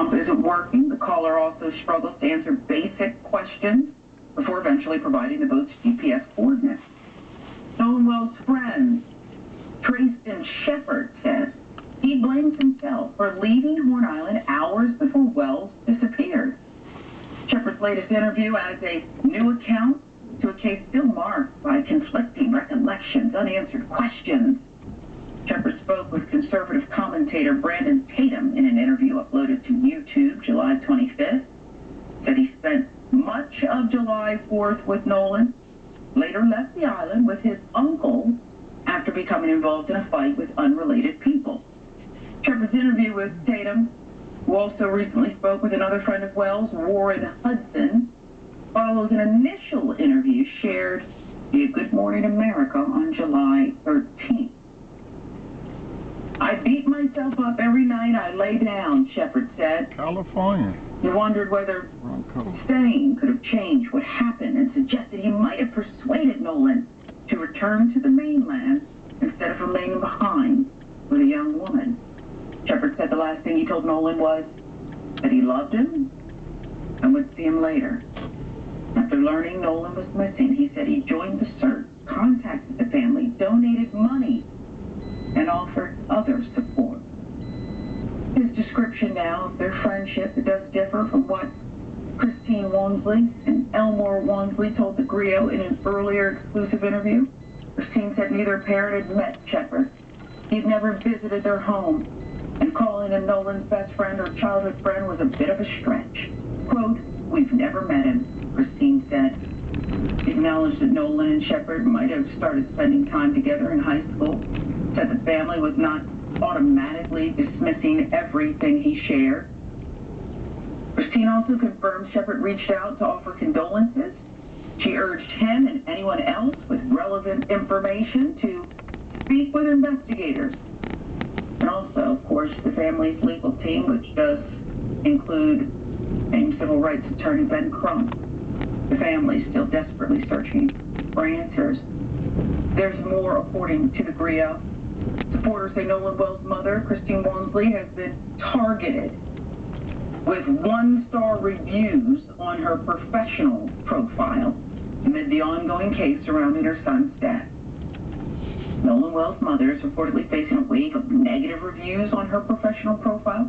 pump isn't working. The caller also struggles to answer basic questions before eventually providing the boat's GPS coordinates. Nolan Wells' friend, Trayston Shepard, says he blames himself for leaving Horn Island hours before Wells disappeared. Shepard's latest interview adds a new account to a case still marked by conflicting recollections, unanswered questions. Shepard spoke with conservative commentator Brandon Tatum in an interview uploaded to YouTube July 25th. Said he spent much of July 4th with Nolan, later left the island with his uncle after becoming involved in a fight with unrelated people. Shepard's interview with Tatum, who also recently spoke with another friend of Wells, Warren Hudson, follows an initial interview shared via Good Morning America on July 13th. I beat myself up every night I lay down, Shepard said. California. He wondered whether staying could have changed what happened and suggested he might have persuaded Nolan to return to the mainland instead of remaining behind with a young woman. Shepard said the last thing he told Nolan was that he loved him and would see him later. After learning Nolan was missing, he said he joined the search, contacted the family, donated money, and offered other support. His description now of their friendship does differ from what Christine Wansley and Elmore Wansley told the Griot in an earlier exclusive interview. Christine said neither parent had met Shepard. He'd never visited their home, and calling him Nolan's best friend or childhood friend was a bit of a stretch. Quote, "We've never met him," Christine said. She acknowledged that Nolan and Shepard might have started spending time together in high school, said the family was not automatically dismissing everything he shared. Christine also confirmed Shepard reached out to offer condolences. She urged him and anyone else with relevant information to speak with investigators. And also, of course, the family's legal team, which does include famed civil rights attorney Ben Crump. The family is still desperately searching for answers. There's more, according to the Griot. Supporters say Nolan Wells' mother, Christine Wansley, has been targeted with one-star reviews on her professional profile amid the ongoing case surrounding her son's death. Nolan Wells' mother is reportedly facing a wave of negative reviews on her professional profile,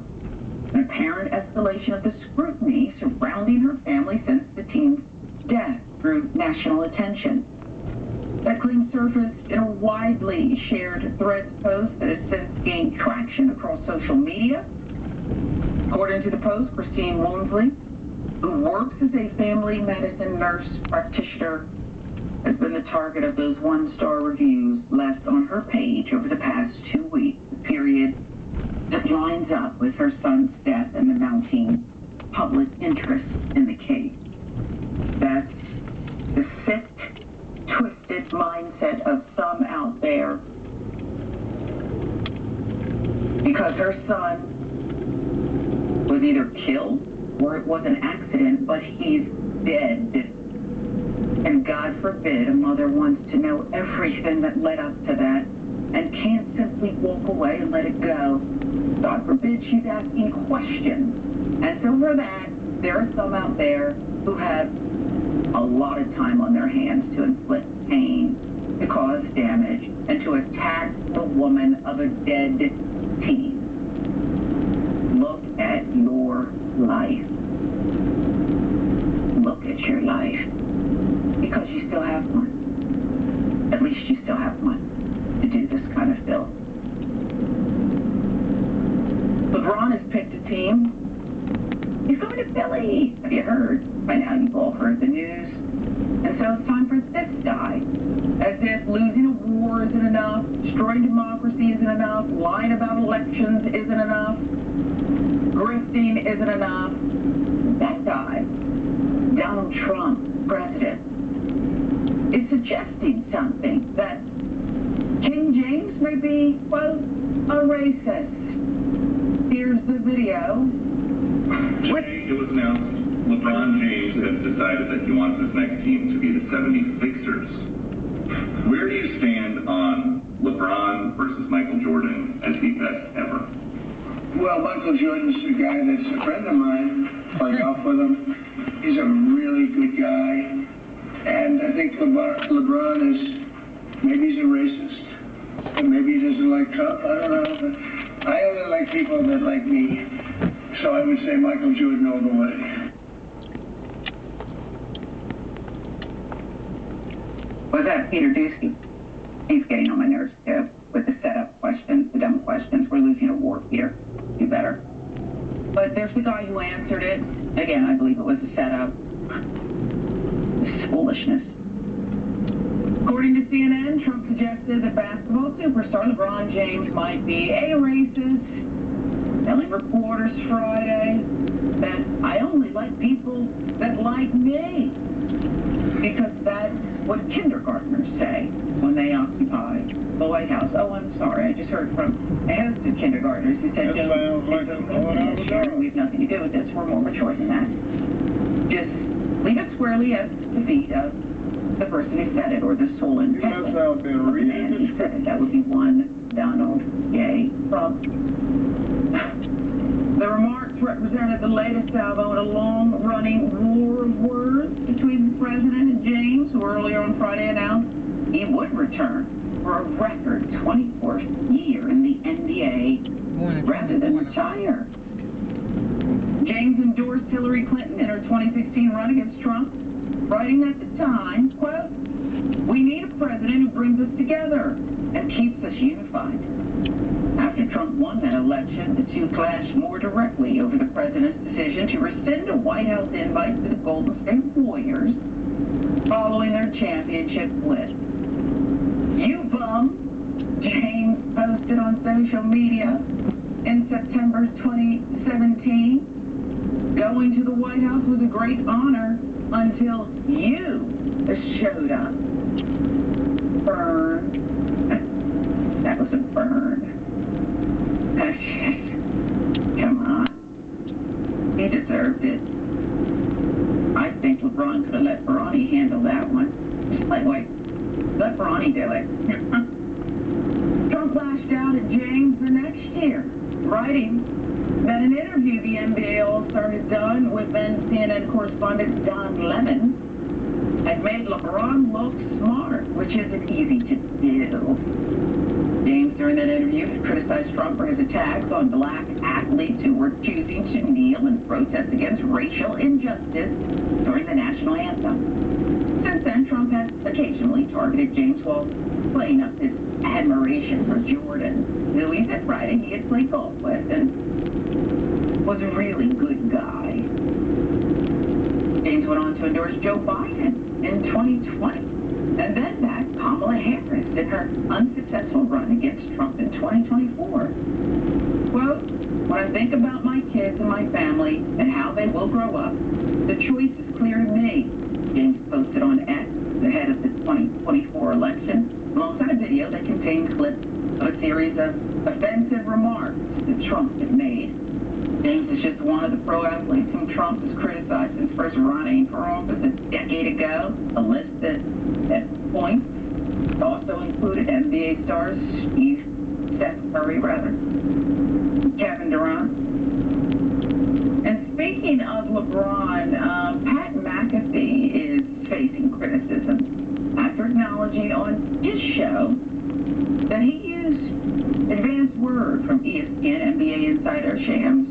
an apparent escalation of the scrutiny surrounding her family since the teen's death drew national attention. That claim surfaced in a widely shared Threads post that has since gained traction across social media. According to the post, Christine Wansley, who works as a family medicine nurse practitioner, has been the target of those one-star reviews left on her page over the past 2 weeks, a period that lines up with her son's death and the mounting public interest in the case. That's the sick, twisted mindset of some out there, because her son was either killed or it was an accident, but he's dead. And God forbid a mother wants to know everything that led up to that and can't simply walk away and let it go. God forbid she's asking questions. And so for that, there are some out there who have a lot of time on their hands to inflict pain, to cause damage, and to attack the woman of a dead teen. Look at your life. Look at your life. Because you still have one. At least you still have one to do this kind of filth. LeBron has picked a team. He's going to Philly. Have you heard? By now you've all heard the news. And so it's time for this guy. As if losing a war isn't enough, destroying democracy isn't enough, lying about elections isn't enough, grifting isn't enough. That guy, Donald Trump, president, is suggesting something, that King James may be, quote, a racist. Here's the video. Today it was announced LeBron James has decided that he wants his next team to be the 76ers. Where do you stand on LeBron versus Michael Jordan as the best ever? Well, Michael Jordan's a guy that's a friend of mine. Play golf with him. He's a really good guy. And I think LeBron is, maybe he's a racist. And maybe he doesn't like Trump. I don't know. But I only like people that like me. So I would say Michael Jordan all the way. Was that Peter Dusky? He's getting on my nerves too, with the setup questions, the dumb questions. We're losing a war, Peter. Do better. But there's the guy who answered it. Again, I believe it was a setup. This is foolishness. According to CNN, Trump suggested that basketball superstar LeBron James might be a racist, telling reporters Friday that I only like people that like me, because that's what kindergartners say when they occupy the White House. Oh, I'm sorry, I just heard from a host of kindergartners who said, we have nothing to do with this, we're more mature than that. Just leave it squarely at the feet of the person who said it, or the sole intent of the man who said it. That would be one Donald J. Trump. The remarks represented the latest salvo in a long-running war of words between the president and James, who earlier on Friday announced he would return for a record 24th year in the NBA rather than retire. James endorsed Hillary Clinton in her 2016 run against Trump, writing at the time, quote, "We need a president who brings us together and keeps us unified." After Trump won that election, the two clashed more directly over the president's decision to rescind a White House invite to the Golden State Warriors following their championship win. "You bum," James posted on social media in September 2017. "Going to the White House was a great honor until you showed up." Burn. That was a burn. Come on. He deserved it. I think LeBron could have let Bronny handle that one. Just let Bronny do it. Trump lashed out at James the next year, writing that an interview the NBA All-Star had done with then CNN correspondent Don Lemon had made LeBron look smart, which isn't easy to do. James, during that interview, had criticized Trump for his attacks on black athletes who were choosing to kneel and protest against racial injustice during the national anthem. Since then, Trump has occasionally targeted James while playing up his admiration for Jordan, who he said Friday he had played golf with and was a really good guy. James went on to endorse Joe Biden in 2020, and then backed Kamala Harris in her unsuccessful run against Trump in 2024. Quote, "When I think about my kids and my family and how they will grow up, the choice is clear to me," James posted on X ahead of the 2024 election, alongside a video that contained clips of a series of offensive remarks that Trump had made. James is just one of the pro athletes whom Trump has criticized since first running for office a decade ago. A list that at points also included NBA stars Steph Curry, Kevin Durant. And speaking of LeBron, Pat McAfee is facing criticism after acknowledging on his show that he used advanced word from ESPN NBA insider Shams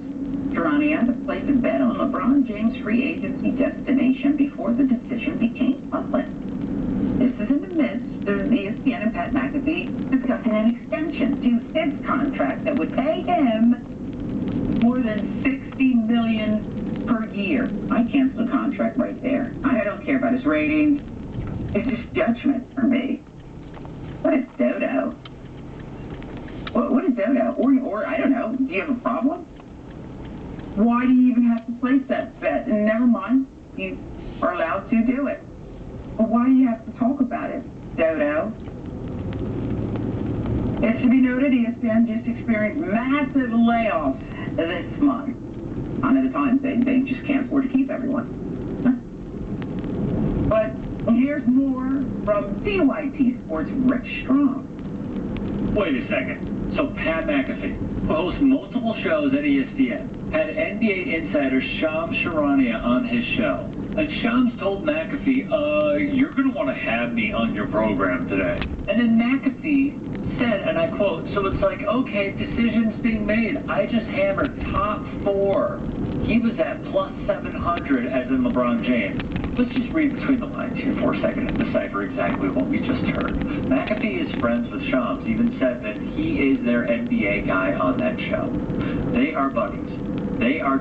Charania to place a bet on LeBron James' free agency destination before the decision became public. This is in the midst of ESPN and Pat McAfee discussing an extension to his contract that would pay him more than $60 million per year. I cancel the contract right there. I don't care about his ratings. It's just judgment for me. What is dodo? What is dodo? Or I don't know. Do you have a problem? Why do you even have to place that bet? And never mind, you are allowed to do it. But why do you have to talk about it, dodo? It should be noted ESPN just experienced massive layoffs this month. On other times, they just can't afford to keep everyone. But here's more from CYT Sports' Rich Strong. Wait a second. So Pat McAfee, hosts multiple shows at ESPN, had NBA insider Shams Charania on his show. And Shams told McAfee, you're going to want to have me on your program today. And then McAfee said, and I quote, so it's like, okay, decisions being made. I just hammered top 4. He was at plus 700 as in LeBron James. Let's just read between the lines here for a second and decipher exactly what we just heard. McAfee is friends with Shams, even said that he is their NBA guy on that show. They are buddies. They are